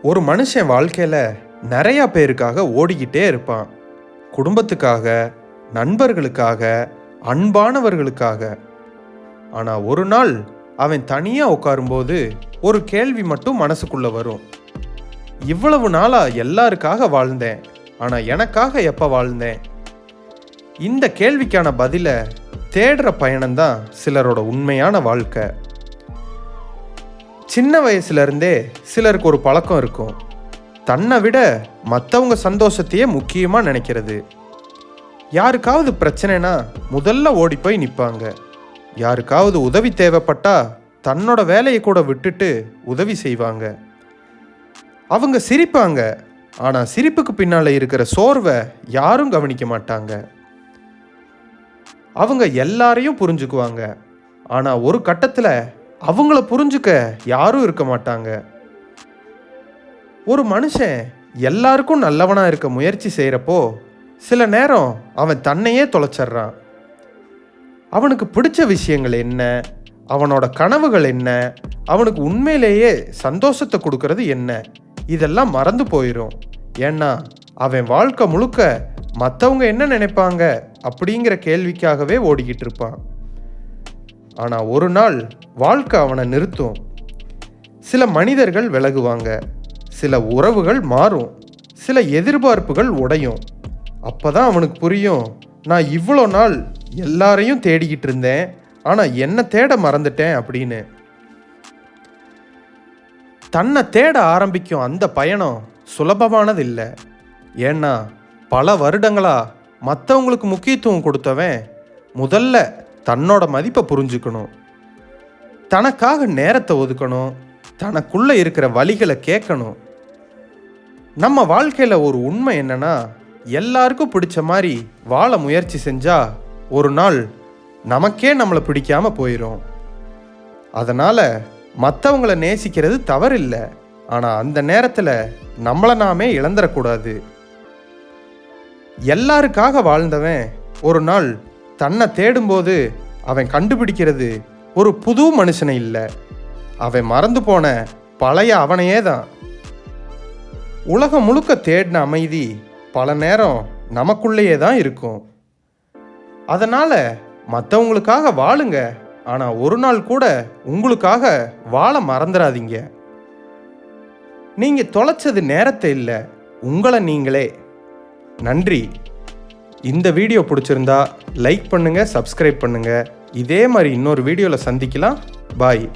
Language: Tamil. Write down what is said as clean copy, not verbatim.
ஒரு மனுஷன் வாழ்க்கையில் நிறையா பேருக்காக ஓடிக்கிட்டே இருப்பான். குடும்பத்துக்காக, நண்பர்களுக்காக, அன்பானவர்களுக்காக. ஆனால் ஒரு நாள் அவன் தனியாக உட்காரும்போது ஒரு கேள்வி மட்டும் மனசுக்குள்ளே வரும். இவ்வளவு நாளாக எல்லாருக்காக வாழ்ந்தேன், ஆனால் எனக்காக எப்போ வாழ்ந்தேன்? இந்த கேள்விக்கான பதிலை தேடுற பயணம்தான் சிலரோட உண்மையான வாழ்க்கை. சின்ன வயசுலேருந்தே சிலருக்கு ஒரு பழக்கம் இருக்கும். தன்னை விட மற்றவங்க சந்தோஷத்தையே முக்கியமாக நினைக்கிறது. யாருக்காவது பிரச்சனைனா முதல்ல ஓடி போய் நிற்பாங்க. யாருக்காவது உதவி தேவைப்பட்டா தன்னோட வேலையை கூட விட்டுட்டு உதவி செய்வாங்க. அவங்க சிரிப்பாங்க, ஆனால் சிரிப்புக்கு பின்னால் இருக்கிற சோர்வை யாரும் கவனிக்க மாட்டாங்க. அவங்க எல்லாரையும் புரிஞ்சுக்குவாங்க, ஆனால் ஒரு கட்டத்தில் அவங்கள புரிஞ்சுக்க யாரும் இருக்க மாட்டாங்க. ஒரு மனுஷன் எல்லாருக்கும் நல்லவனாக இருக்க முயற்சி செய்கிறப்போ சில நேரம் அவன் தன்னையே தொலைச்சிட்றான். அவனுக்கு பிடிச்ச விஷயங்கள் என்ன, அவனோட கனவுகள் என்ன, அவனுக்கு உண்மையிலேயே சந்தோஷத்தை கொடுக்கறது என்ன, இதெல்லாம் மறந்து போயிடும். ஏன்னா அவன் வாழ்க்கை முழுக்க மற்றவங்க என்ன நினைப்பாங்க அப்படிங்கிற கேள்விக்காகவே ஓடிக்கிட்டு இருப்பான். ஆனால் ஒரு நாள் வாழ்க்கை அவனை நிறுத்தும். சில மனிதர்கள் விலகுவாங்க, சில உறவுகள் மாறும், சில எதிர்பார்ப்புகள் உடையும். அப்போ தான் அவனுக்கு புரியும், நான் இவ்வளோ நாள் எல்லாரையும் தேடிக்கிட்டு இருந்தேன், ஆனால் என்னை தேட மறந்துட்டேன் அப்படின்னு. தன்னை தேட ஆரம்பிக்கும் அந்த பயணம் சுலபமானது இல்லை. ஏன்னா பல வருடங்களாக மற்றவங்களுக்கு முக்கியத்துவம் கொடுத்தவன் முதல்ல தன்னோட மதிப்பை புரிஞ்சுக்கணும், தனக்காக நேரத்தை ஒதுக்கணும், தனக்குள்ளே இருக்கிற வழிகளை கேட்கணும். நம்ம வாழ்க்கையில் ஒரு உண்மை என்னன்னா, எல்லாருக்கும் பிடிச்ச மாதிரி வாழ முயற்சி செஞ்சால் ஒரு நாள் நமக்கே நம்மளை பிடிக்காமல் போயிடும். அதனால் மற்றவங்கள நேசிக்கிறது தவறில்லை, ஆனால் அந்த நேரத்தில் நம்மளை நாமே இழந்துடக்கூடாது. எல்லாருக்காக வாழ்ந்தவன் ஒரு நாள் தன்னை தேடும்போது அவன் கண்டுபிடிக்கிறது ஒரு புது மனுஷனை இல்லை, அவன் மறந்து போன பழைய அவனையே தான். உலகம் முழுக்க தேடின அமைதி பல நேரம் நமக்குள்ளேயே தான் இருக்கும். அதனால் மற்றவங்களுக்காக வாழுங்க, ஆனால் ஒரு நாள் கூட உங்களுக்காக வாழ மறந்துடாதீங்க. நீங்கள் தொலைச்சது நேரத்தை இல்லை, உங்களை நீங்களே. நன்றி. இந்த வீடியோ பிடிச்சிருந்தா லைக் பண்ணுங்கள், சப்ஸ்கிரைப் பண்ணுங்கள். இதே மாதிரி இன்னொரு வீடியோவில் சந்திக்கலாம். பாய்.